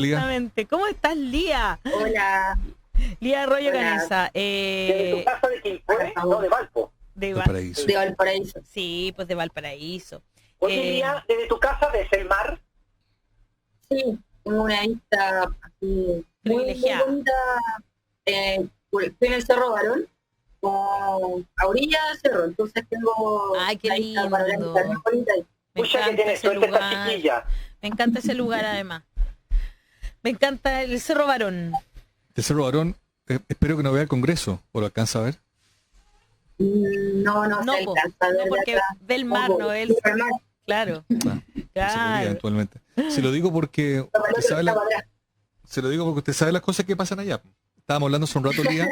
Lía. Exactamente. ¿Cómo estás, Lía? Hola. Lía Arroyo Hola. Canesa. ¿De tu casa de Quilpué? No, de Valpo. Valparaíso. De Valparaíso. Sí, pues de Valparaíso. Oye, Lía, desde tu casa ves el mar. Sí, tengo una vista así muy Privilegiada. bonita. Estoy en el Cerro Barón, a orilla del cerro, entonces tengo Ay, qué una vista lindo. panorámica muy bonita. Me Pucha, que encanta tienes ese suerte esta lugar. chiquilla. Me encanta ese lugar, además. Me encanta el Cerro Barón. De Cerro Barón, espero que no vea el Congreso, o lo alcanza a ver. No No, se po, alcanza a ver no, de porque acá. ve el mar, no ve el... Sí, el mar. Claro, Ah, se podría claro. eventualmente. Se lo digo porque Está para el usted otro, sabe está para atrás. se lo digo porque usted sabe las cosas que pasan allá. Estábamos hablando hace un rato, Lía,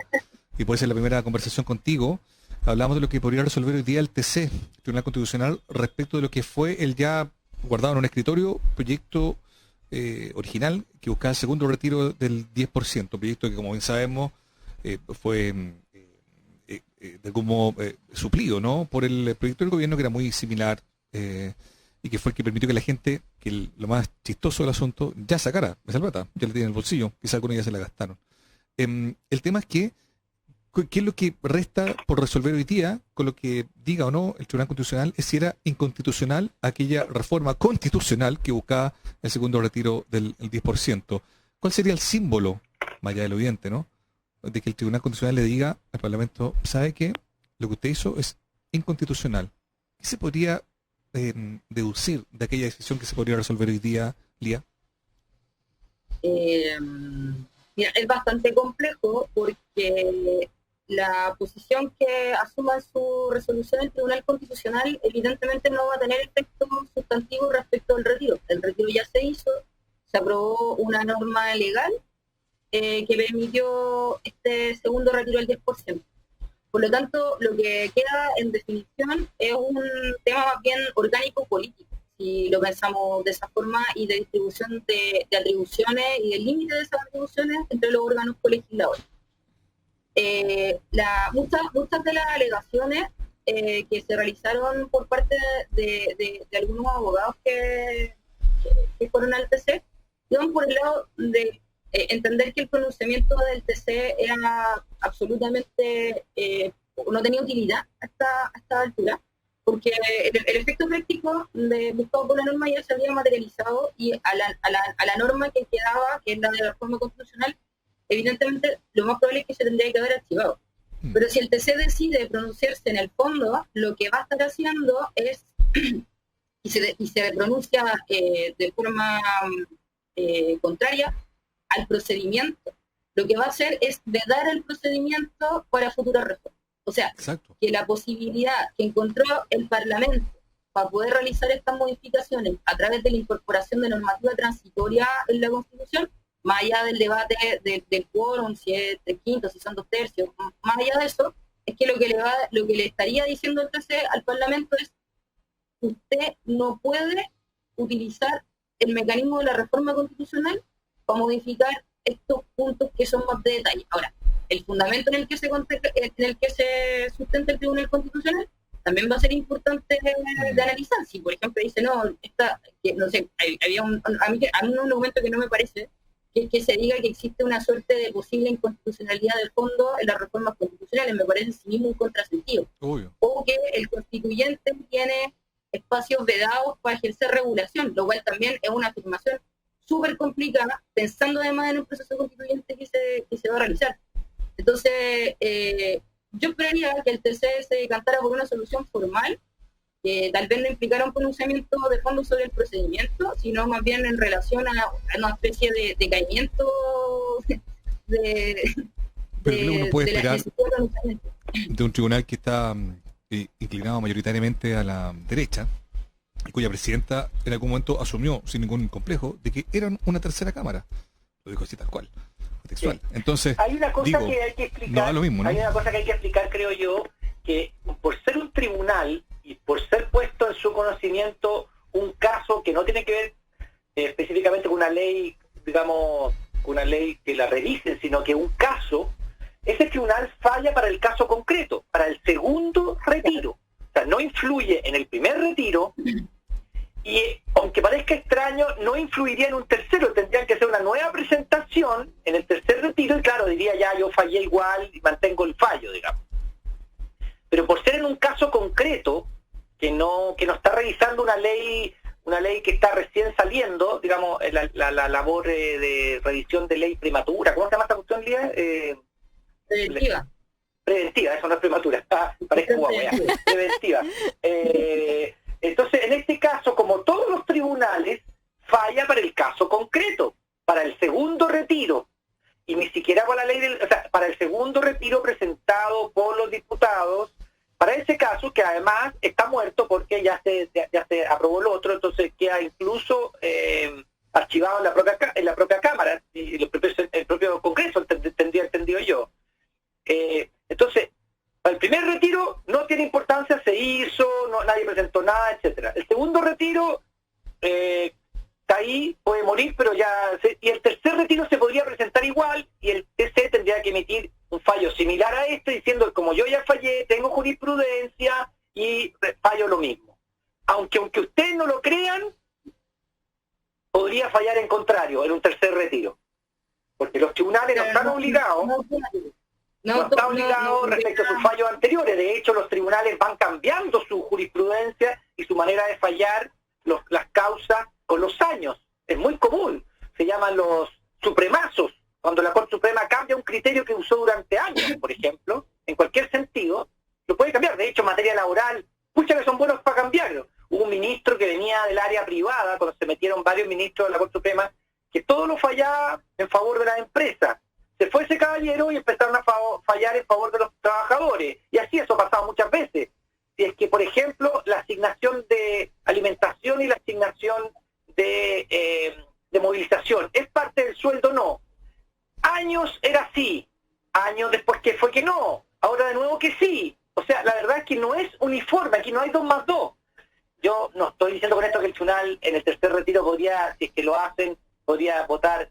y puede ser la primera conversación contigo. Hablamos de lo que podría resolver hoy día el TC, el Tribunal Constitucional, respecto de lo que fue el ya guardado en un escritorio proyecto original que buscaba el segundo retiro del 10%, proyecto que, como bien sabemos, fue de algún modo suplido, ¿no?, por el proyecto del gobierno, que era muy similar, y que fue el que permitió que la gente, lo más chistoso del asunto, ya sacara esa plata, ya la tiene en el bolsillo, quizá algunos ya se la gastaron. El tema es que, ¿qué es lo que resta por resolver hoy día con lo que diga o no el Tribunal Constitucional? Es si era inconstitucional aquella reforma constitucional que buscaba el segundo retiro del 10%. ¿Cuál sería el símbolo, más allá del evidente, ¿no?, de que el Tribunal Constitucional le diga al Parlamento: ¿sabe qué? Lo que usted hizo es inconstitucional. ¿Qué se podría deducir de aquella decisión que se podría resolver hoy día, Lía? Mira, es bastante complejo porque la posición que asuma en su resolución el Tribunal Constitucional evidentemente no va a tener efecto sustantivo respecto al retiro. El retiro ya se hizo, se aprobó una norma legal que permitió este segundo retiro del 10%. Por lo tanto, lo que queda en definición es un tema más bien orgánico político, si lo pensamos de esa forma, y de distribución de atribuciones y del límite de esas atribuciones entre los órganos colegisladores. Muchas de las alegaciones que se realizaron por parte de algunos abogados que fueron al TC iban por el lado de entender que el pronunciamiento del TC era absolutamente no tenía utilidad a esta altura, porque el efecto práctico buscado por la norma ya se había materializado, y a la norma que quedaba, que es la de la reforma constitucional, evidentemente lo más probable es que se tendría que haber archivado. Pero si el TC decide pronunciarse en el fondo, lo que va a estar haciendo es, y se pronuncia de forma contraria al procedimiento, lo que va a hacer es vedar el procedimiento para futuras reformas. O sea, Exacto. Que la posibilidad que encontró el Parlamento para poder realizar estas modificaciones a través de la incorporación de normativa transitoria en la Constitución, más allá del debate del quórum, si es de quinto, si son 2/3, más allá de eso, es que lo que le estaría diciendo el TC al Parlamento es: usted no puede utilizar el mecanismo de la reforma constitucional para modificar estos puntos que son más de detalle. Ahora, el fundamento en el que se sustenta el Tribunal Constitucional también va a ser importante de analizar. Si, por ejemplo, dice, a mí un argumento que no me parece, que es que se diga que existe una suerte de posible inconstitucionalidad de fondo en las reformas constitucionales. Me parece en sí mismo un contrasentido. Obvio. O que el constituyente tiene espacios vedados para ejercer regulación, lo cual también es una afirmación súper complicada, pensando además en un proceso constituyente que se va a realizar. Entonces, yo esperaría que el TC se decantara por una solución formal, que tal vez no implicara un pronunciamiento de fondo sobre el procedimiento, sino más bien en relación a una especie de decaimiento Pero creo que uno puede esperar de un tribunal que está inclinado mayoritariamente a la derecha, y cuya presidenta en algún momento asumió sin ningún complejo de que eran una tercera cámara. Lo dijo así tal cual, textual. Sí. Entonces, hay una cosa que hay que explicar, no da lo mismo, ¿no? Hay una cosa que hay que explicar, creo yo, que por ser un tribunal y por ser puesto en su conocimiento un caso que no tiene que ver específicamente con una ley, digamos, una ley que la revisen, sino que un caso, ese tribunal falla para el caso concreto, para el segundo retiro. O sea, no influye en el primer retiro y aunque parezca extraño, no influiría en un tercero, tendrían que hacer una nueva presentación en el tercer retiro y claro, diría ya yo fallé igual y mantengo el fallo, digamos. Pero por ser en un caso concreto, que no está revisando una ley que está recién saliendo, digamos, la labor de revisión de ley prematura, ¿cómo se llama esta cuestión, Lía? Preventiva, eso no es prematura, parezco guagua, preventiva. Entonces, en este caso, como todos los tribunales, falla para el caso concreto, para el segundo retiro, y ni siquiera para la ley para el segundo retiro presentado por los diputados, para ese caso, que además está muerto porque ya se aprobó el otro, entonces queda incluso archivado en la propia Cámara, y el propio Congreso, tendría entendido yo. Entonces, para el primer retiro no tiene importancia, se hizo, nadie presentó nada, etcétera. El segundo retiro está ahí, puede morir, pero y el tercer retiro se podría presentar igual y el TC tendría que emitir un fallo similar a este diciendo como yo ya fallé, tengo jurisprudencia y fallo lo mismo. Aunque ustedes no lo crean, podría fallar en contrario en un tercer retiro. Porque los tribunales no están obligados. No está obligado respecto a sus fallos anteriores. De hecho, los tribunales van cambiando su jurisprudencia y su manera de fallar las causas con los años. Es muy común. Se llaman los supremazos. Cuando la Corte Suprema cambia un criterio que usó durante años, por ejemplo, en cualquier sentido, lo puede cambiar. De hecho, en materia laboral, que son buenos para cambiarlo. Hubo un ministro que venía del área privada, cuando se metieron varios ministros de la Corte Suprema, que todo lo fallaba en favor de la empresa. Se fue ese caballero y empezaron a fallar en favor de los trabajadores. Y así eso ha pasado muchas veces. Si es que, por ejemplo, la asignación de alimentación y la asignación de movilización es parte del sueldo, no. Años era así, años después que fue que no, ahora de nuevo que sí. O sea, la verdad es que no es uniforme, aquí no hay 2 más 2. Yo no estoy diciendo con esto que el tribunal en el tercer retiro podría, si es que lo hacen, podría votar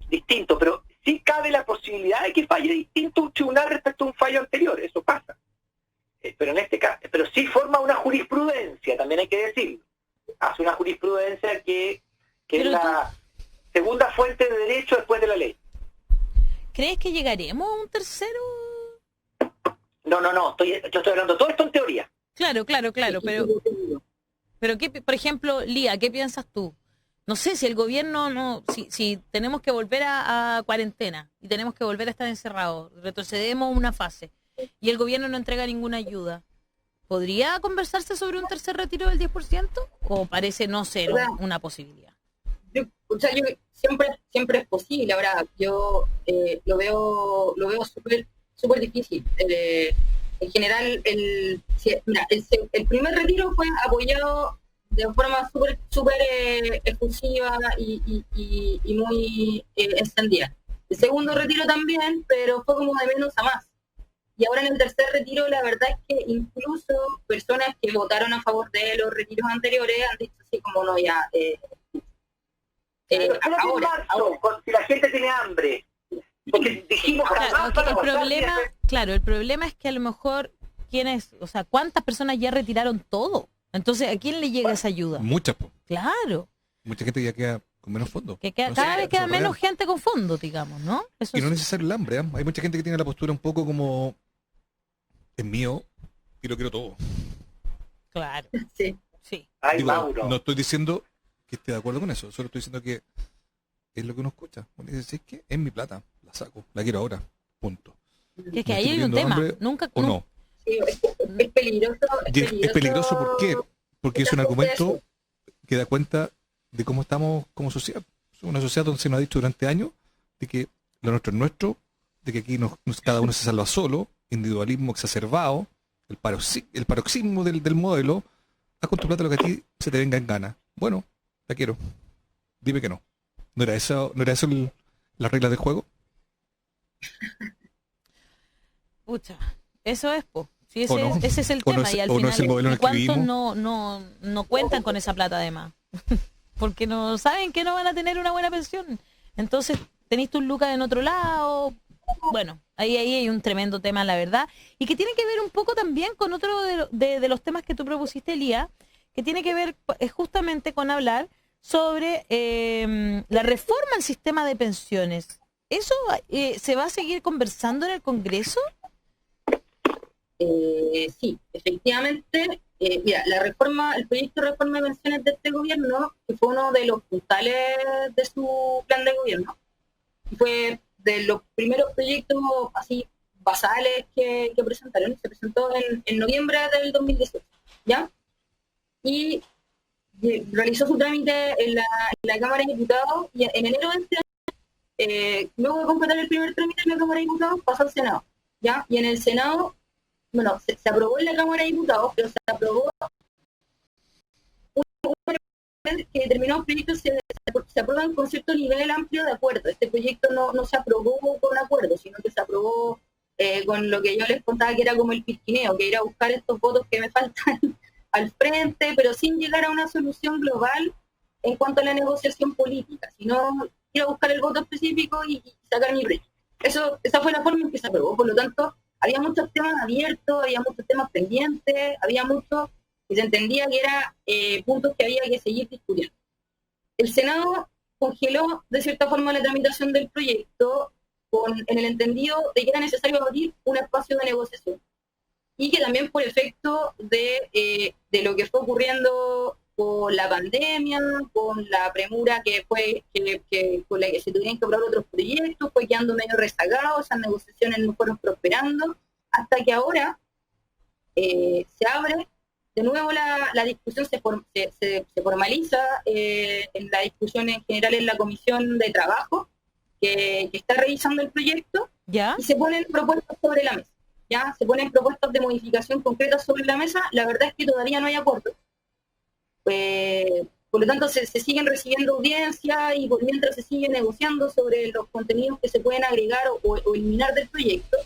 distinto, pero sí cabe la posibilidad de que falle distinto un tribunal respecto a un fallo anterior, eso pasa. Pero en este caso, pero sí forma una jurisprudencia, también hay que decirlo. Hace una jurisprudencia que es la segunda fuente de derecho después de la ley. ¿Crees que llegaremos a un tercero? No, yo estoy hablando todo esto en teoría. Claro, pero ¿qué, por ejemplo, Lía, qué piensas tú? No sé, si el gobierno si tenemos que volver a cuarentena y tenemos que volver a estar encerrados, retrocedemos una fase y el gobierno no entrega ninguna ayuda, ¿podría conversarse sobre un tercer retiro del 10%? ¿O parece no ser una posibilidad? Yo siempre es posible. Ahora, yo lo veo súper difícil. En general, el primer retiro fue apoyado de forma súper efusiva y muy extendida. El segundo retiro también, pero fue como de menos a más. Y ahora en el tercer retiro, la verdad es que incluso personas que votaron a favor de los retiros anteriores han dicho así como no, ya... ahora, si la gente tiene hambre, porque dijimos el problema es que a lo mejor cuántas personas ya retiraron todo, entonces ¿a quién le llega esa ayuda? Muchas, claro, mucha gente ya queda con menos fondos, cada vez queda menos gente con fondos, digamos, ¿no? Eso y no es necesario el hambre, ¿eh? Hay mucha gente que tiene la postura un poco como es mío y lo quiero todo. Claro, sí. No estoy diciendo que esté de acuerdo con eso, solo estoy diciendo que es lo que uno escucha. Uno dice, es que es mi plata, la saco, la quiero ahora, punto. Es que ahí hay un tema, nunca... ¿O no? Sí, es peligroso. Es peligroso, ¿por qué? Porque es un argumento que da cuenta de cómo estamos como sociedad. Una sociedad donde se nos ha dicho durante años de que lo nuestro es nuestro, de que aquí cada uno se salva solo, individualismo exacerbado, el paroxismo del modelo, haz con tu plata lo que a ti se te venga en gana. Bueno, la quiero. Dime que no. ¿No era eso las reglas del juego? Pucha, eso es, po. Sí, ese es el tema. Y al final, ¿y cuántos no cuentan con esa plata además? Porque no saben que no van a tener una buena pensión. Entonces, tenéis tus lucas en otro lado. Bueno, ahí hay un tremendo tema, la verdad. Y que tiene que ver un poco también con otro de los temas que tú propusiste, Lía, que tiene que ver justamente con hablar sobre la reforma al sistema de pensiones. ¿Eso se va a seguir conversando en el Congreso? Sí, efectivamente. Mira, el proyecto de reforma de pensiones de este gobierno, que fue uno de los puntales de su plan de gobierno, y fue de los primeros proyectos así basales que presentaron. Se presentó en noviembre del 2018, ¿ya? Y realizó su trámite en la Cámara de Diputados, y en enero de este año, luego de completar el primer trámite en la Cámara de Diputados, pasó al Senado, ¿ya? Y en el Senado, bueno, se aprobó en la Cámara de Diputados, pero se aprobó que determinados proyectos se aprueban con cierto nivel amplio de acuerdo. Este proyecto no se aprobó con acuerdo, sino que se aprobó con lo que yo les contaba, que era como el pisquineo, que era buscar estos votos que me faltan al frente, pero sin llegar a una solución global en cuanto a la negociación política, sino ir a buscar el voto específico y sacar mi proyecto. Esa fue la forma en que se aprobó. Por lo tanto, había muchos temas abiertos, había muchos temas pendientes, había muchos que se entendía que eran puntos que había que seguir discutiendo. El Senado congeló de cierta forma la tramitación del proyecto en el entendido de que era necesario abrir un espacio de negociación, y que también por efecto de lo que fue ocurriendo con la pandemia, con la premura que fue con la que se tuvieron que aprobar otros proyectos, fue quedando medio rezagado, esas negociaciones no fueron prosperando, hasta que ahora se abre de nuevo la discusión, se formaliza en la discusión en general en la Comisión de Trabajo, que está revisando el proyecto, ¿ya? Y se ponen propuestas sobre la mesa. ¿Ya? Se ponen propuestas de modificación concretas sobre la mesa. La verdad es que todavía no hay acuerdo. Por lo tanto, se siguen recibiendo audiencias, y por mientras se sigue negociando sobre los contenidos que se pueden agregar o eliminar del proyecto.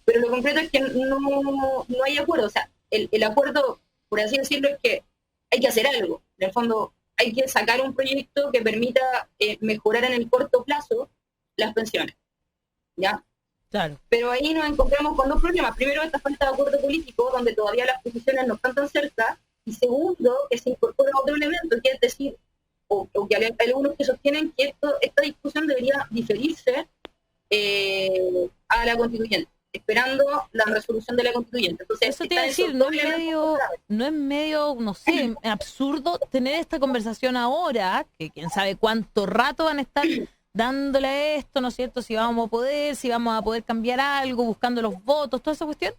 Pero lo concreto es que no hay acuerdo. O sea, el acuerdo, por así decirlo, es que hay que hacer algo. En el fondo, hay que sacar un proyecto que permita mejorar en el corto plazo las pensiones, ¿ya? Claro. Pero ahí nos encontramos con dos problemas. Primero, esta falta de acuerdo político, donde todavía las posiciones no están tan cerca. Y segundo, que se incorpora otro elemento, que es decir, o que hay algunos que sostienen que esta discusión debería diferirse a la constituyente, esperando la resolución de la constituyente. Entonces, eso te iba a decir, no es medio, no sé, absurdo tener esta conversación ahora, que quién sabe cuánto rato van a estar dándole a esto, ¿no es cierto? Si vamos a poder cambiar algo, buscando los votos, toda esa cuestión,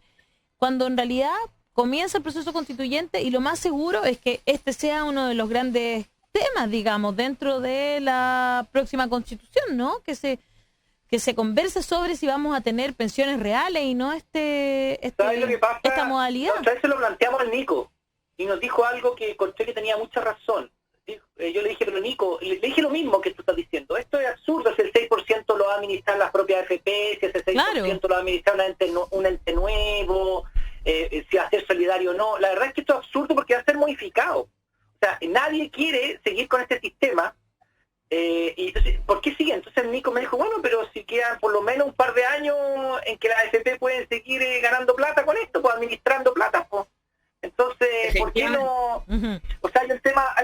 cuando en realidad comienza el proceso constituyente, y lo más seguro es que este sea uno de los grandes temas, digamos, dentro de la próxima constitución, ¿no? Que se converse sobre si vamos a tener pensiones reales y no ¿Sabes lo que pasa? Esta modalidad. Otra vez se lo planteamos al Nico y nos dijo algo que encontré que tenía mucha razón. Yo le dije, pero Nico, le dije lo mismo que tú estás diciendo. Esto es absurdo, si el 6% lo va a administrar las propias AFP, si ese 6% claro, lo va a administrar un ente nuevo, si va a ser solidario o no. La verdad es que esto es absurdo porque va a ser modificado. O sea, nadie quiere seguir con este sistema. Y entonces, ¿por qué sigue? Entonces Nico me dijo, bueno, pero si quedan por lo menos un par de años en que las AFP pueden seguir ganando plata con esto, pues administrando plata, pues. Entonces, ¿por qué no? Uh-huh. O sea, hay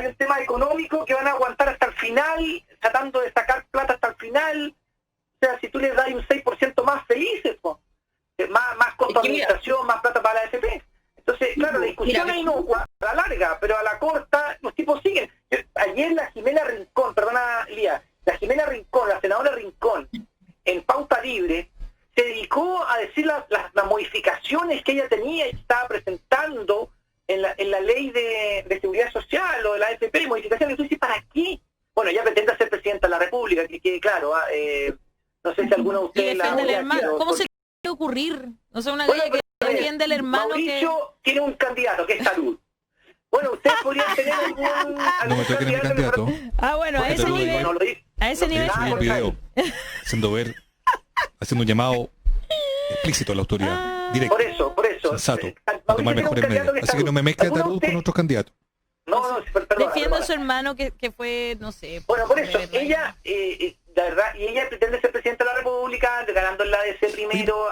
un tema económico que van a aguantar hasta el final, tratando de sacar plata hasta el final. O sea, si tú les das un 6% más, felices, pues. Más costo de administración, más plata para la AFP. Entonces, claro, la discusión es inocua a la larga, pero a la corta los tipos siguen. Ayer la Jimena Rincón, perdona Lía, la senadora Rincón, en Pauta Libre, se dedicó a decir las modificaciones que ella tenía y estaba presentando en la ley de seguridad social o de la AFP, modificaciones. Entonces, ¿para qué? Bueno, ella pretende ser presidenta de la República, que quede claro. No sé si alguno de ustedes ¿Cómo se puede ocurrir? O sea, una calle que defiende al hermano. Mauricio tiene un candidato que es Salud. Bueno, ustedes podrían tener algún No me toquen a mi candidato. Bueno, a ese nivel. A ese nivel. El video, haciendo un llamado explícito a la autoridad. Directo. Por eso. Sensato. A tomar mejores medidas. Así que no me mezcle a Tarut con otros candidatos. No, defiendo a su hermano que fue, no sé. Bueno, por eso, ella, la verdad, y ella pretende ser presidenta de la República, ganando en la ADC primero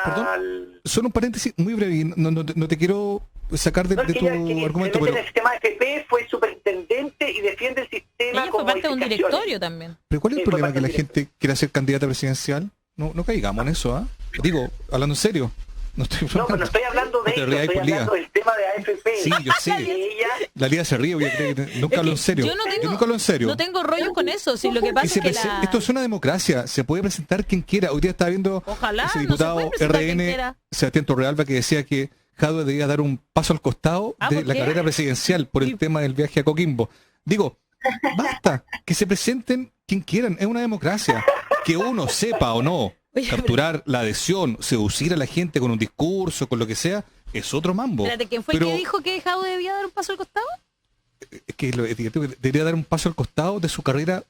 Perdón, solo un paréntesis muy breve, no te quiero sacar de No, es tu que ella, que argumento, se mete pero, en el sistema FP, fue superintendente y defiende el sistema Ella con fue parte de un modificaciones. directorio también. pero ¿cuál es el Sí, fue problema parte que la del gente quiera ser candidata presidencial? No caigamos en eso, ¿ah? Digo, hablando en serio. No estoy No, pero no estoy hablando de No te eso, rías, estoy por Lía. hablando del tema de AFP. Sí, yo sé. Y ella, La Lía se ríe, oye, cree que nunca Es hablo que en serio. yo nunca hablo en serio. No tengo rollo con eso. Si lo que Y pasa se es que Esto es una democracia, se puede presentar quien quiera. Hoy día estaba viendo Ojalá, ese no se diputado puede presentar quien RN, quiera. Sebastián Torrealba, que decía que Jadwe debía dar un paso al costado de ¿por la qué? carrera presidencial por el tema del viaje a Coquimbo. Digo, basta, que se presenten quien quieran, es una democracia. Que uno sepa o no Oye, capturar la adhesión, seducir a la gente con un discurso, con lo que sea, es otro mambo. Espérate, ¿quién fue el Pero que dijo que Jadwe debía dar un paso al costado? es que debería dar un paso al costado de su carrera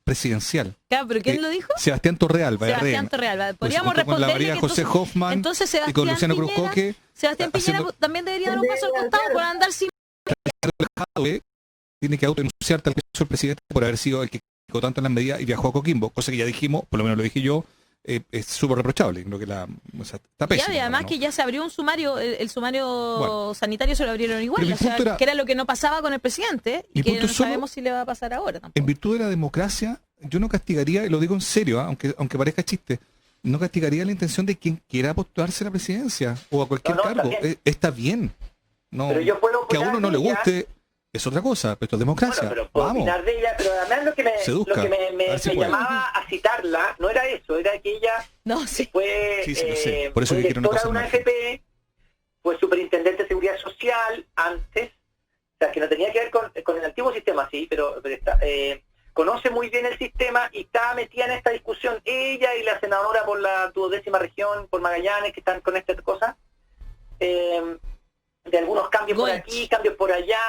presidencial. Claro, ¿pero quién lo dijo? Sebastián Torrealba, Sebastián RN. Torrealba. Pues, Podríamos junto con la responderle María que José Hoffman entonces y Sebastián con Luciano Cruz Piñera, Coque, Sebastián Piñera haciendo- también debería dar un paso al costado por andar sin... Jadwe tiene que autodenunciar tal que hizo el presidente por haber sido el que criticó tanto en las medidas y viajó a Coquimbo, cosa que ya dijimos, por lo menos lo dije yo, es súper reprochable. Creo que está pésimo. Y además ¿no? que ya se abrió un sumario, el sumario Bueno. sanitario se lo abrieron igual, Pero mi o sea, punto era- que era lo que no pasaba con el presidente Mi y que punto no es solo- sabemos si le va a pasar ahora tampoco. En virtud de la democracia, yo no castigaría, y lo digo en serio, aunque parezca chiste, no castigaría la intención de quien quiera postularse a la presidencia o a cualquier No, cargo. Está bien. No, pero yo puedo que a opinar uno no le de ella. guste es otra cosa, pero esto es democracia. Bueno, pero puedo Vamos. opinar de ella, pero además lo que me Seduzca. me A ver si puede. llamaba a citarla no era eso, era que ella No, sí. fue Sí, lo sé. Por eso que quiero una directora cosa de una al margen. FP, fue superintendente de seguridad social antes, o sea, que no tenía que ver con el antiguo sistema, sí, pero conoce muy bien el sistema y está metida en esta discusión, ella y la senadora por la 12ª región, por Magallanes, que están con esta cosa, de algunos cambios por Goich. aquí, cambios por allá,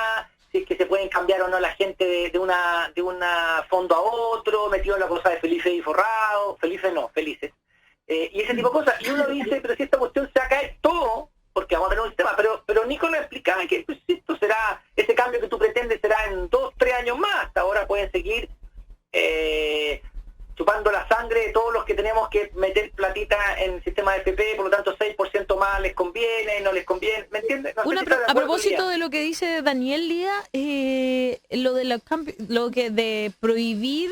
si es que se pueden cambiar o no la gente de una fondo a otro, metido en la cosa de Felices y Forrado, Felices. Y ese tipo de cosas. Y uno dice, pero si esta cuestión se va a caer todo, porque vamos a tener un sistema. Pero Nicolás explicaba que pues, esto será, ese cambio que tú pretendes será en 2-3 años más. Hasta ahora pueden seguir chupando la sangre de todos los que tenemos que meter platita en el sistema de FP, por lo tanto 6% más les conviene, no les conviene, ¿me entiendes? No sé si está de A acuerdo, propósito Lía. de lo que dice Daniel Lía, lo que de prohibir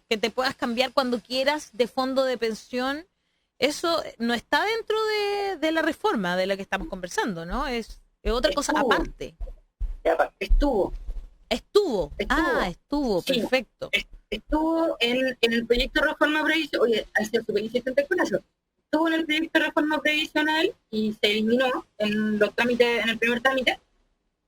que te puedas cambiar cuando quieras de fondo de pensión, eso no está dentro de la reforma de la que estamos conversando, ¿no? Es otra cosa Estuvo. aparte. Ya, pa. Estuvo Estuvo, Sí. perfecto. Estuvo en el proyecto de reforma previsional, oye, hay sido súper insistente con eso, estuvo en el proyecto de reforma previsional y se eliminó en los trámites, en el primer trámite,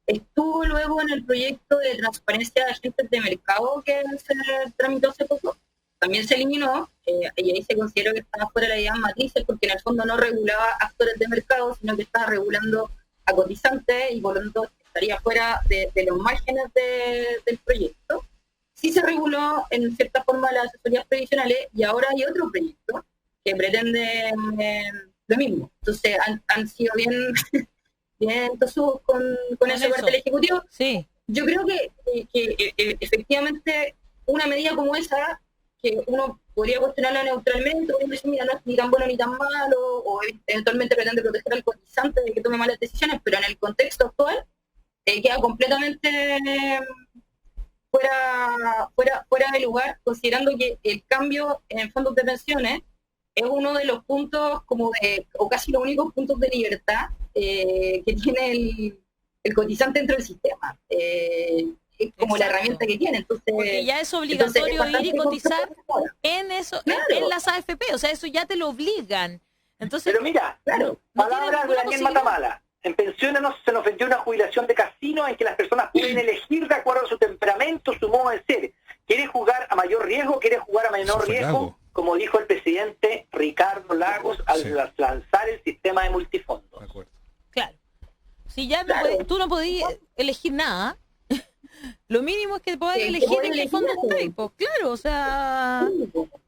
estuvo luego en el proyecto de transparencia de agentes de mercado que se tramitó hace poco, también se eliminó, y ahí se consideró que estaba fuera de la idea matrices porque en el fondo no regulaba actores de mercado, sino que estaba regulando a cotizantes y por lo tanto estaría fuera de los márgenes del proyecto. Sí se reguló en cierta forma las asesorías previsionales y ahora hay otro proyecto que pretende lo mismo. Entonces han sido bien tosudos con esa eso. parte del Ejecutivo. Sí. Yo creo que efectivamente una medida como esa, que uno podría cuestionarla neutralmente, podría decir, mira, no es ni tan bueno ni tan malo, o eventualmente pretende proteger al cotizante de que tome malas decisiones, pero en el contexto actual queda completamente fuera de lugar, considerando que el cambio en fondos de pensiones es uno de los puntos o casi los únicos puntos de libertad que tiene el cotizante dentro del sistema. Es como la Exacto. herramienta que tiene. Entonces, Porque ya es obligatorio ir y cotizar en eso, Claro. en las AFP, o sea, eso ya te lo obligan. Entonces, Pero mira, Claro. no palabras tiene de ninguna Daniel posibilidad. Matamala. En pensiones se nos vendió una jubilación de casino en que las personas pueden elegir de acuerdo a su temperamento, su modo de ser. ¿Quiere jugar a mayor riesgo? ¿Quiere jugar a Eso menor fue riesgo? Lago. Como dijo el presidente Ricardo Lagos al Sí. lanzar el sistema de multifondos. De acuerdo. claro, si ya no Claro. tú no podías elegir nada, lo mínimo es que puedas Que elegir puedas en qué elegir fondo algo. estés, pues, claro, o sea,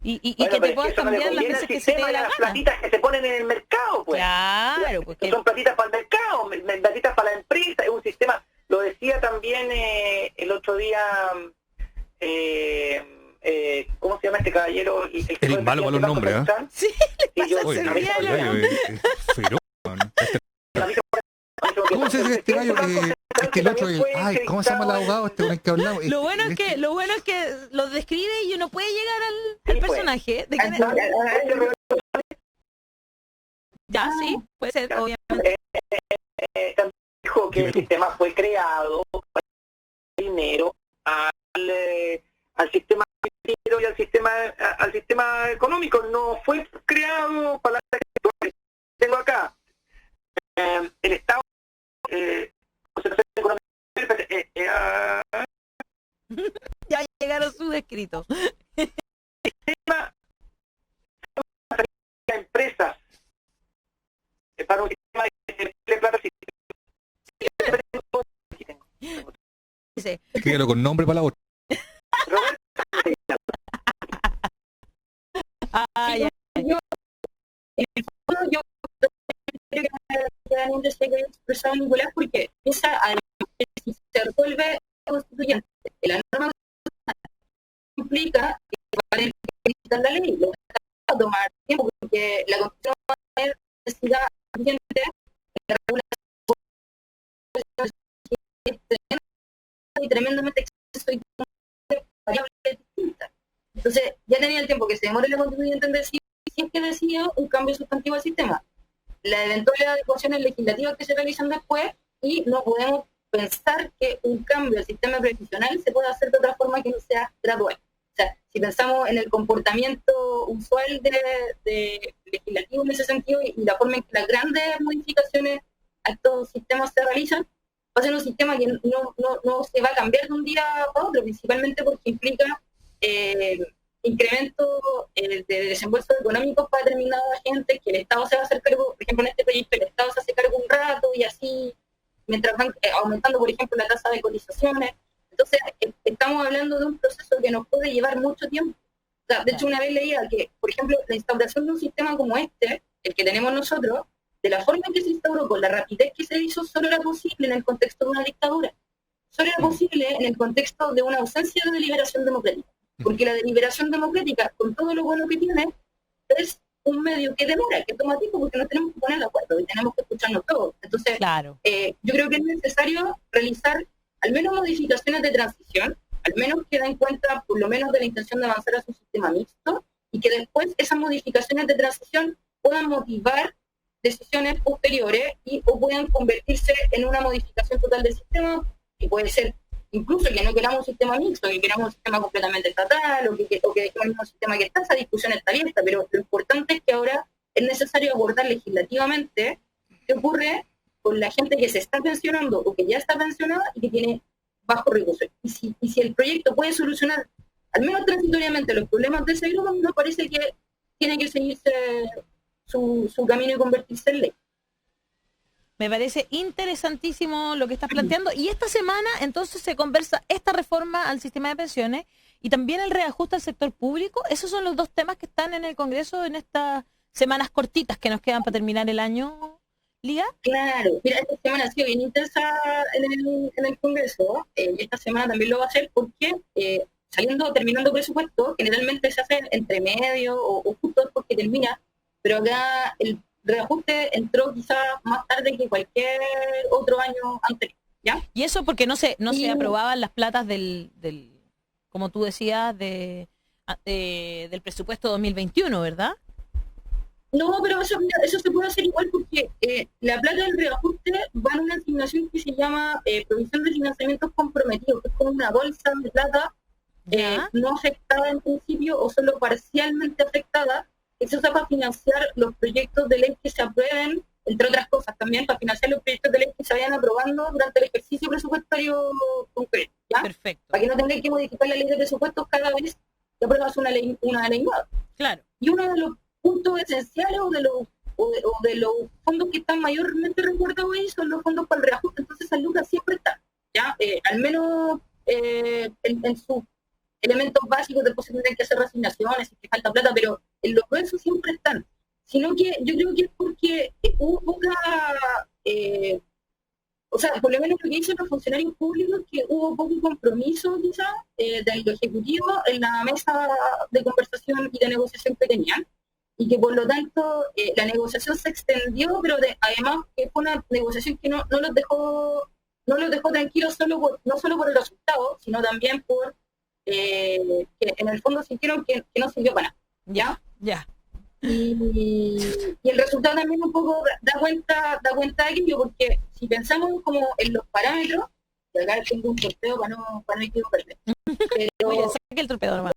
y Bueno, que pero te es puedas eso no le cambiar las conviene veces al que se te sistema dé y a la las gana. platitas que se ponen en el mercado, pues. Claro, pues Que que son platitas para el mercado, platitas para la empresa, es un sistema, lo decía también el otro día, ¿cómo se llama este caballero? El que El fue malo para los presidente del Banco nombres, ¿ah? Central. sí, Y yo- pasa Oye, ese a mí día se me la- gallo es feroz, man. a mí se me ¿Cómo se dice este gallo? Es que el otro, ay, ¿cómo se llama el abogado este con el que hablamos? Lo bueno es que lo describe y uno puede llegar al personaje. ¿De quién es? Ya, sí, puede ser, obviamente. También dijo que el sistema fue creado para dinero al sistema financiero y al sistema económico. No fue creado para la tengo acá. El Estado Ya llegaron sus escritos. Empresas para un sistema de plata. Dice, Escríbelo con nombre para la otra. ya. Yo creo que realmente se quiere expresar Nicolás porque esa, si se resuelve constituyente, la norma implica que va a necesitar la ley, lo va a tomar tiempo porque la constitución va a tener necesidad suficiente de regulación y tremendamente exceso y variables distintas. Entonces, ya tenía el tiempo que se demore la constituyente en decir si es que decía un cambio sustantivo al sistema. La eventual adecuaciones legislativas que se realizan después y no podemos pensar que un cambio al sistema previsional se pueda hacer de otra forma que no sea gradual. O sea, si pensamos en el comportamiento usual de legislativo en ese sentido y la forma en que las grandes modificaciones a estos sistemas se realizan, va a ser un sistema que no se va a cambiar de un día a otro, principalmente porque implica incremento de desembolsos económicos para determinada gente, que el Estado se va a hacer cargo, por ejemplo en este proyecto el Estado se hace cargo un rato y así, mientras van aumentando por ejemplo la tasa de cotizaciones. Entonces estamos hablando de un proceso que nos puede llevar mucho tiempo. O sea, de hecho una vez leía que, por ejemplo, la instauración de un sistema como este, el que tenemos nosotros, de la forma en que se instauró, con la rapidez que se hizo, solo era posible en el contexto de una dictadura. Solo era posible en el contexto de una ausencia de deliberación democrática. Porque la deliberación democrática, con todo lo bueno que tiene, es un medio que demora, que toma tiempo, porque nos tenemos que poner de acuerdo y tenemos que escucharnos todos. Entonces, claro. Yo creo que es necesario realizar al menos modificaciones de transición, al menos que den cuenta por lo menos de la intención de avanzar hacia un sistema mixto, y que después esas modificaciones de transición puedan motivar decisiones posteriores o puedan convertirse en una modificación total del sistema, que puede ser incluso que no queramos un sistema mixto, que queramos un sistema completamente estatal, o que dejemos un sistema que está, esa discusión está abierta, pero lo importante es que ahora es necesario abordar legislativamente qué ocurre con la gente que se está pensionando o que ya está pensionada y que tiene bajo recursos. Y si el proyecto puede solucionar, al menos transitoriamente, los problemas de ese grupo, me parece que tiene que seguirse su camino y convertirse en ley. Me parece interesantísimo lo que estás planteando. Y esta semana entonces se conversa esta reforma al sistema de pensiones y también el reajuste al sector público. Esos son los dos temas que están en el Congreso en estas semanas cortitas que nos quedan para terminar el año, Liga. Claro, mira, esta semana ha sido bien intensa en el Congreso, y esta semana también lo va a hacer porque terminando presupuesto, generalmente se hace entre medio o justo después que termina, pero acá el reajuste entró quizás más tarde que cualquier otro año anterior, ¿ya? Y eso porque no se aprobaban las platas del como tú decías, del presupuesto 2021, ¿verdad? No, pero eso se puede hacer igual porque la plata del reajuste va en una asignación que se llama provisión de financiamientos comprometidos, que es como una bolsa de plata no afectada en principio o solo parcialmente afectada, que se usa para financiar los proyectos de ley que se aprueben, entre otras cosas, también para financiar los proyectos de ley que se vayan aprobando durante el ejercicio presupuestario concreto, ¿ya? Perfecto. Para que no tengáis que modificar la ley de presupuestos cada vez que apruebas una ley nueva. Claro. Y uno de los puntos esenciales o de los fondos que están mayormente recordados ahí son los fondos para el reajuste. Entonces esas lucas siempre están, ¿ya? Al menos en sus elementos básicos, después se tendrán que hacer reasignaciones, si falta plata, pero en los gruesos siempre están. Sino que yo creo que es porque hubo poca, o sea, por lo menos lo que dicen los funcionarios públicos, que hubo poco compromiso quizás del Ejecutivo en la mesa de conversación y de negociación que tenían. y que por lo tanto la negociación se extendió, pero además que fue una negociación que no los dejó tranquilos no solo por el resultado, sino también por que en el fondo sintieron que no sirvió para nada, Ya. Y el resultado también un poco da cuenta de aquello, porque si pensamos como en los parámetros, y acá tengo un torpeo para no equivocarme, pero Oye, saque el torpedo nomás.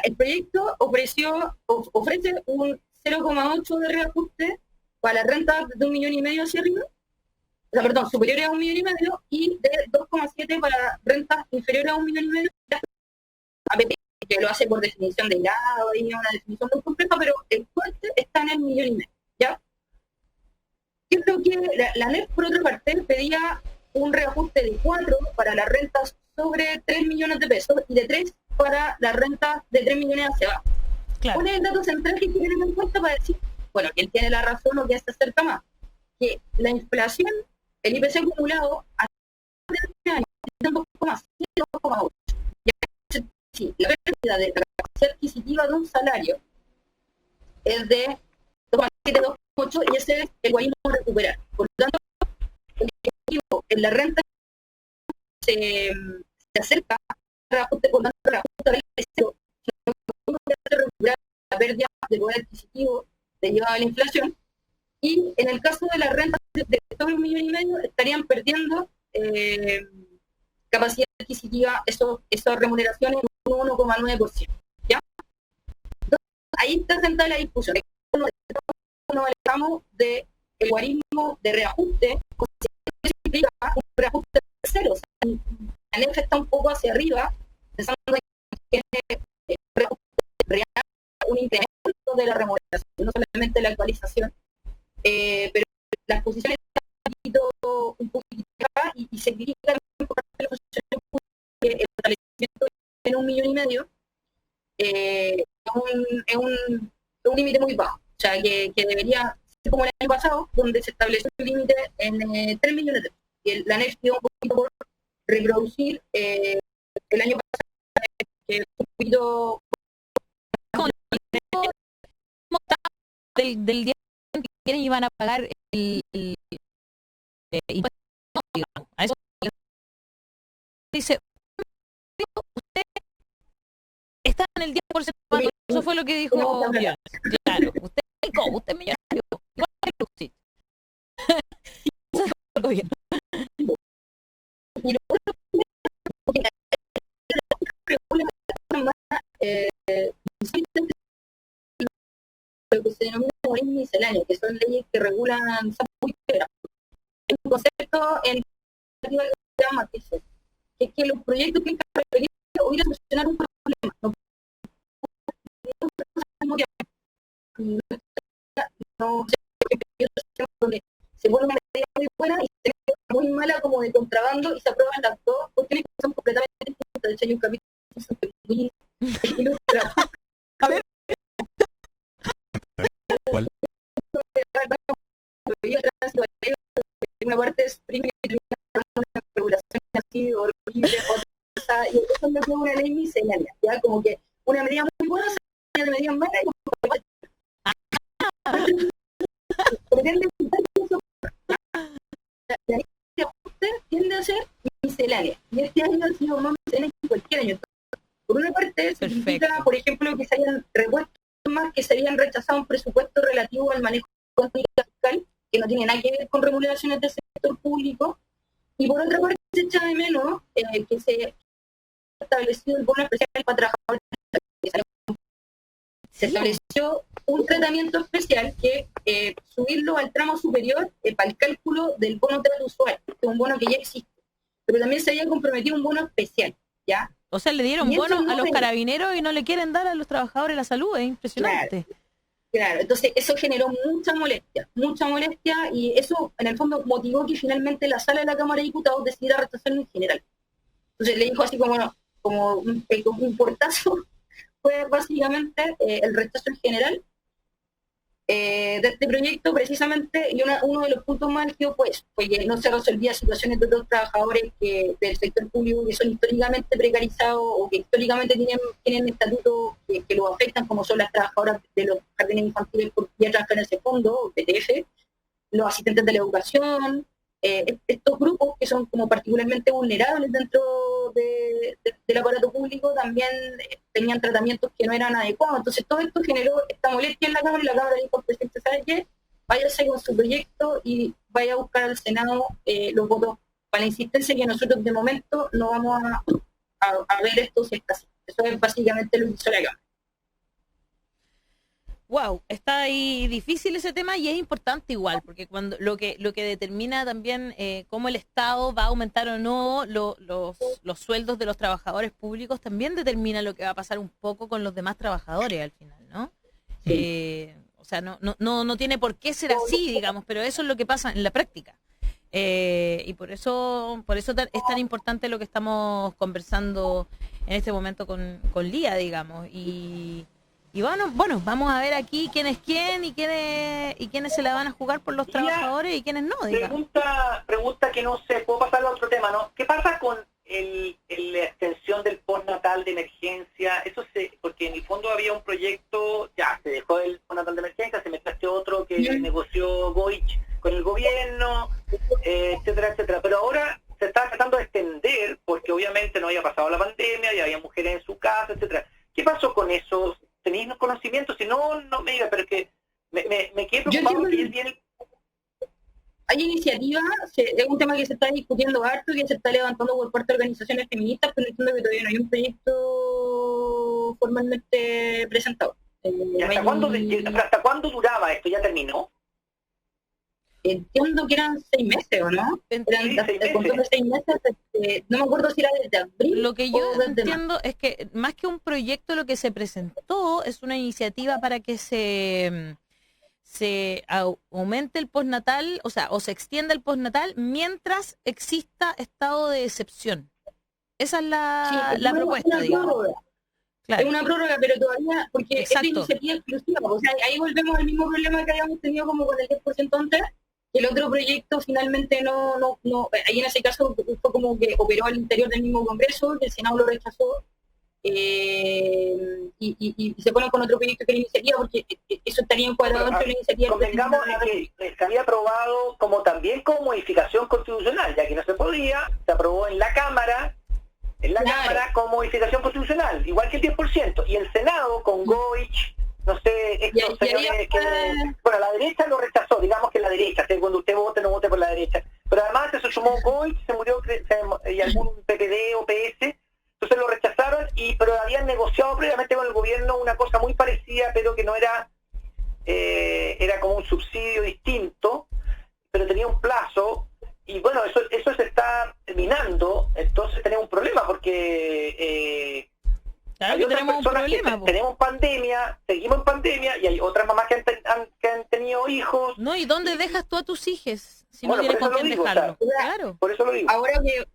el proyecto ofrece un 0,8 de reajuste para las rentas de 1,5 millones hacia arriba, superiores a 1,5 millones, y de 2,7 para rentas inferiores a 1,5 millones, APP, que lo hace por definición de grado, y una definición muy compleja, pero el corte está en el 1,5 millones, ¿ya? Yo creo que la NEF, por otra parte, pedía un reajuste de 4 para las rentas sobre 3 millones de pesos y de 3 para las rentas de 3 millones hacia abajo. Claro. ¿Cuál es el dato central que hay que tener en cuenta para decir, bueno, que él tiene la razón o que se acerca más? Que la inflación, el IPC acumulado, a este año es 2,7, 2,8. Sí, la pérdida de la capacidad adquisitiva de un salario es de 2,7, 2,8, y ese es el guarismo a recuperar. Por lo tanto, el objetivo en la renta se acerca al reajuste, por lo tanto, el reajuste del precio, sino que recuperar la pérdida de poder adquisitivo derivada de la inflación. Y en el caso de las rentas de sobre 1,5 millones, estarían perdiendo capacidad adquisitiva esas remuneraciones en un 1,9%. ¿Ya? Entonces, ahí está sentada la discusión. Nos alejamos del guarismo de reajuste, que implica un reajuste cero. O sea, la NEF está un poco hacia arriba, pensando en que un incremento de la remuneración, no solamente la actualización, pero las posiciones están un poquito acá, y se critica por parte de los funcionarios públicos que el establecimiento en 1,5 millones es un límite muy bajo. O sea, que debería ser como el año pasado, donde se estableció el límite en 3 millones de pesos. Y la NEF dio un poquito por reproducir el año pasado, que es un poquito del día que quieren iban a pagar el impuesto, digamos. A eso dice, usted está en el 10%, eso fue lo que dijo Millones. Claro, usted es millonario, igual que Luxich. Y lo otro lo que se denomina guarismo misceláneo, que son leyes que regulan muy severas. Hay un concepto en la que se llama matices, que es que los proyectos que hubiera solucionar un problema, no donde se pone una medida muy buena y se ve muy mala como de contrabando, y se aprueban las dos cuestiones que son completamente distintas. De hecho, hay un capítulo muy ilustrado. A ver. ¿Cuál? Una parte es primero una regulación así horrible, y eso es lo que es una ley miscelánea, ya como que una medida muy buena se una medida mala, y como pretende la ley de ajuste tiende a ser miscelánea, y este año ha sido más miscelánea que cualquier año. Entonces, por una parte significa, por ejemplo, que se hayan repuesto más, que se habían rechazado un presupuesto relativo al manejo fiscal, que no tiene nada que ver con remuneraciones del sector público, y por otra parte se echa de menos que se ha establecido el bono especial para trabajadores. Se estableció un tratamiento especial que subirlo al tramo superior para el cálculo del bono del usuario, que es un bono que ya existe, pero también se había comprometido un bono especial, ¿ya? O sea, le dieron bono a los carabineros y no le quieren dar a los trabajadores de la salud, es impresionante. Claro, entonces eso generó mucha molestia, y eso en el fondo motivó que finalmente la sala de la Cámara de Diputados decidiera rechazarlo en general. Entonces le dijo así como un portazo, fue básicamente el rechazo en general de este proyecto, precisamente, y uno de los puntos más álgidos fue que no se resolvía situaciones de otros trabajadores del sector público que son históricamente precarizados o que históricamente tienen estatutos que lo afectan, como son las trabajadoras de los jardines infantiles que ya trabajan en ese fondo, PTF, los asistentes de la educación, estos grupos que son como particularmente vulnerables dentro del aparato público también tenían tratamientos que no eran adecuados. Entonces todo esto generó esta molestia en la Cámara, y la Cámara dijo al presidente, ¿sabe qué? Váyase con su proyecto y vaya a buscar al Senado los votos para la insistencia, que nosotros de momento no vamos a ver esto si está así. Eso es básicamente lo que hizo la Cámara. Wow, está ahí difícil ese tema y es importante igual, porque cuando lo que determina también cómo el Estado va a aumentar o no los sueldos de los trabajadores públicos también determina lo que va a pasar un poco con los demás trabajadores al final, ¿no? Sí. O sea, no tiene por qué ser así, digamos, pero eso es lo que pasa en la práctica. Y por eso es tan importante lo que estamos conversando en este momento con Lía, digamos, y bueno, vamos a ver aquí quién es quién y quiénes se la van a jugar por los trabajadores y quiénes no, digamos. Pregunta que no sé, puedo pasar a otro tema, ¿no? ¿Qué pasa con la extensión del postnatal de emergencia? Porque en el fondo había un proyecto, ya, se dejó el postnatal de emergencia, se metió este otro que negoció Goich con el gobierno, etcétera, etcétera. Pero ahora se está tratando de extender, porque obviamente no había pasado la pandemia, y había mujeres en su casa, etcétera. ¿Qué pasó con esos? ¿Tenéis conocimiento? Si no me digas, pero es que me quedé preocupado que él tiene... Hay iniciativas, es un tema que se está discutiendo harto, que se está levantando por parte de organizaciones feministas, pero entiendo que todavía no hay un proyecto formalmente presentado. ¿Hasta cuándo duraba esto? ¿Ya terminó? Entiendo que eran 6 meses, ¿o no? Eran 6 meses, no me acuerdo si era desde abril. Lo que yo entiendo es que más que un proyecto, lo que se presentó es una iniciativa para que se aumente el postnatal, o sea, o se extienda el postnatal mientras exista estado de excepción. Esa es la propuesta, digamos. Claro. Es una prórroga, pero todavía, porque exacto, es iniciativa exclusiva, o sea, ahí volvemos al mismo problema que habíamos tenido como con el 10% antes. El otro proyecto finalmente no, ahí en ese caso fue como que operó al interior del mismo Congreso, que el Senado lo rechazó, y se ponen con otro proyecto que era iniciativa, porque eso estaría encuadrado dentro de la iniciativa. Convengamos que se había aprobado también como modificación constitucional, ya que no se podía, se aprobó en la Cámara, Cámara con modificación constitucional, igual que el 10%, y el Senado con Goich, no sé, bueno, la derecha lo rechazó, digamos que la derecha, cuando usted vote, no vote por la derecha, pero además se sumó Goich, se murió y algún PPD o PS, entonces lo rechazaron, pero habían negociado previamente con el gobierno una cosa muy parecida, pero que no era, era como un subsidio distinto, pero tenía un plazo, y bueno, eso se está terminando, entonces tenemos un problema, porque claro que tenemos un problema. Tenemos pandemia, seguimos en pandemia, y hay otras mamás que han tenido hijos. No, ¿y dónde dejas tú a tus hijos si no tienes con quién dejarlo? O sea, claro. Por eso lo digo. Ahora que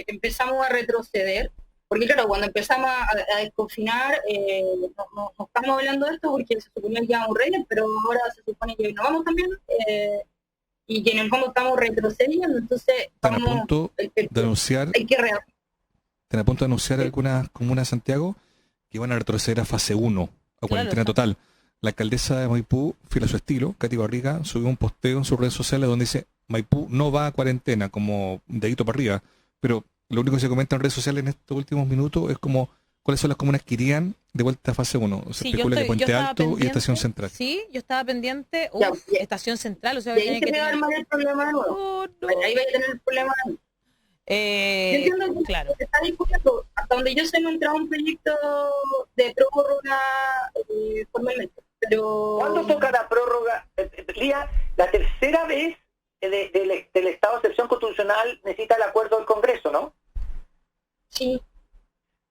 empezamos a retroceder, porque claro, cuando empezamos a desconfinar, no estamos hablando de esto porque se suponía que íbamos a reír, pero ahora se supone que no vamos también, y que en el fondo estamos retrocediendo, entonces están a punto de anunciar, están a punto de anunciar algunas comunas de Santiago que van a retroceder a fase 1, a cuarentena total. La alcaldesa de Maipú, fiel a su estilo, Katy Barriga, subió un posteo en sus redes sociales donde dice: Maipú no va a cuarentena, como dedito para arriba, pero lo único que se comenta en redes sociales en estos últimos minutos es como cuáles son las comunas que irían de vuelta a fase 1. Se especula que Puente Alto y Estación Central. Sí, yo estaba pendiente. Estación Central, o sea, ahí se me va a armar el problema de nuevo. Ahí va a tener el problema de nuevo. Yo entiendo que claro, se está discutiendo, hasta donde yo sé no ha entrado un proyecto de prórroga formalmente, pero... ¿Cuándo toca la prórroga? Lía, la tercera vez del estado de excepción constitucional necesita el acuerdo del Congreso, ¿no? Sí.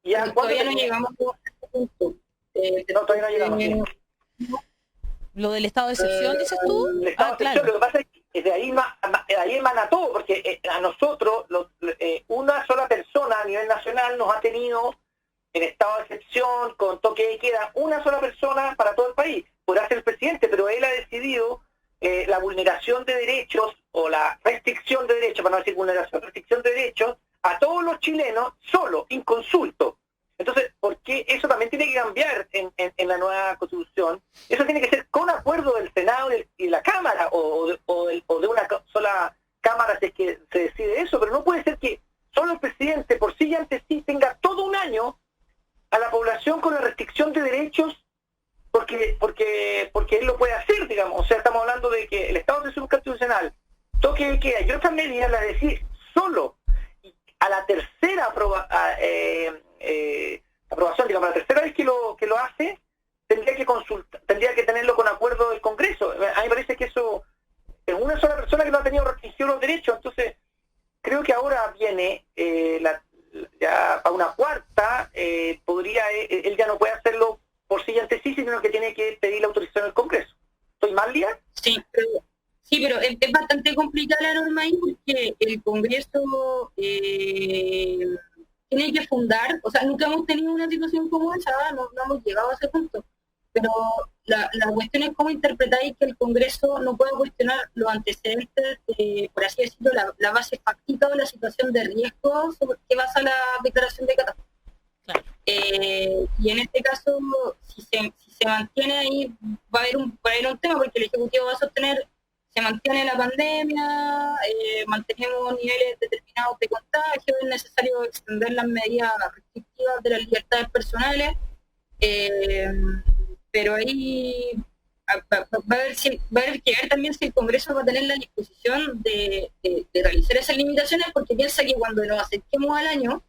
¿Ya todavía no llegamos a este punto. Todavía no llegamos. Lo del estado de excepción, dices tú. El estado de excepción, claro. Lo que pasa es que de ahí emana todo, porque a nosotros, una sola persona a nivel nacional nos ha tenido en estado de excepción, con toque de queda, una sola persona para todo el país. Podrá ser el presidente, pero él ha decidido la vulneración de derechos, o la restricción de derechos, para no decir vulneración, restricción de derechos, a todos los chilenos, solo, inconsulto. Entonces, ¿por qué eso también tiene que cambiar en la nueva Constitución? Eso tiene que ser con acuerdo del Senado y de la Cámara, o de una sola Cámara si es que se decide eso, pero no puede ser que solo el presidente por sí y ante sí tenga todo un año a la población con la restricción de derechos porque él lo puede hacer, digamos. O sea, estamos hablando de que el Estado de Excepción Constitucional, toque de queda y otras medidas las decide solo. Y a la tercera aprobación, digamos, la tercera vez que lo hace, tendría que tenerlo con acuerdo del Congreso. A mí me parece que eso es una sola persona que no ha tenido restringido los derechos. Entonces, creo que ahora viene ya a una cuarta, él ya no puede hacerlo por sí y ante sí, sino que tiene que pedir la autorización del Congreso. ¿Estoy mal, Lía? Sí, pero es bastante complicada la norma ahí porque el Congreso tiene que fundar, o sea, nunca hemos tenido una situación como esa, no hemos llegado a ese punto, pero la cuestión es cómo interpretáis que el Congreso no puede cuestionar los antecedentes, por así decirlo, la base fáctica o la situación de riesgo que basa la declaración de catástrofe. Claro. Y en este caso, si se mantiene ahí, va a haber un tema, porque el Ejecutivo va a sostener, se mantiene la pandemia, mantenemos niveles determinados de contagio, es necesario extender las medidas restrictivas de las libertades personales, pero ahí va a haber que ver también si el Congreso va a tener la disposición de realizar esas limitaciones, porque piensa que cuando nos acerquemos al año,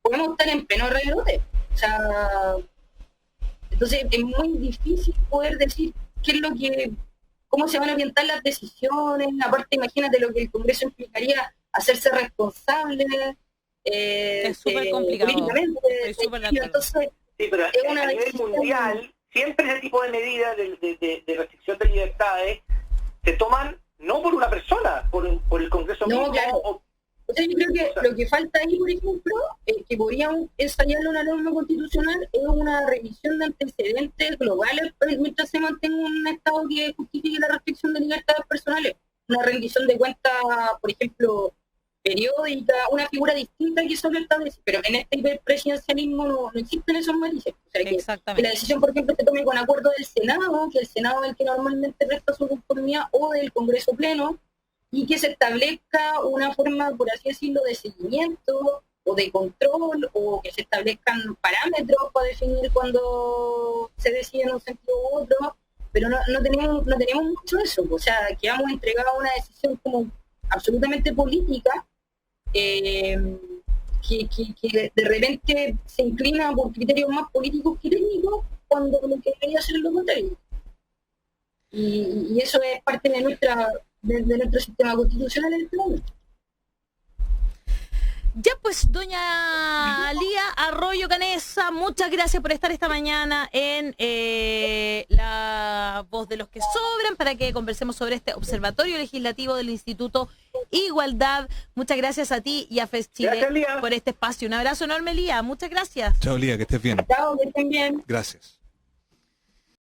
podemos estar en pleno rebrote. O sea, entonces es muy difícil poder decir cómo se van a orientar las decisiones. Aparte, imagínate lo que el Congreso implicaría hacerse responsable. Es súper complicado. Políticamente. Entonces, sí, pero a nivel mundial, siempre ese tipo de medidas de restricción de libertades se toman no por una persona, por el Congreso mismo. Claro. O sea, yo creo que lo que falta ahí, por ejemplo, que podríamos ensayarle una norma constitucional, es una revisión de antecedentes globales mientras se mantenga un Estado que justifique la restricción de libertades personales. Una rendición de cuentas, por ejemplo, periódica, una figura distinta que solo establece, pero en este hiperpresidencialismo no existen esos matices. O sea, que la decisión, por ejemplo, se tome con acuerdo del Senado, que el Senado es el que normalmente presta su conformidad, o del Congreso Pleno, y que se establezca una forma, por así decirlo, de seguimiento o de control, o que se establezcan parámetros para definir cuando se decide en un sentido u otro, pero no tenemos mucho de eso. O sea, quedamos entregados a una decisión como absolutamente política, que de repente se inclina por criterios más políticos que técnicos, cuando lo que debería ser lo contrario. Y eso es parte de nuestro sistema constitucional en este momento. Ya pues, doña Lía Arroyo Canessa, muchas gracias por estar esta mañana en La Voz de los que Sobran, para que conversemos sobre este observatorio legislativo del Instituto Igualdad. Muchas gracias a ti y a FES Chile por este espacio. Un abrazo enorme, Lía. Muchas gracias. Chao, Lía, que estés bien. Chao, que estén bien. Gracias.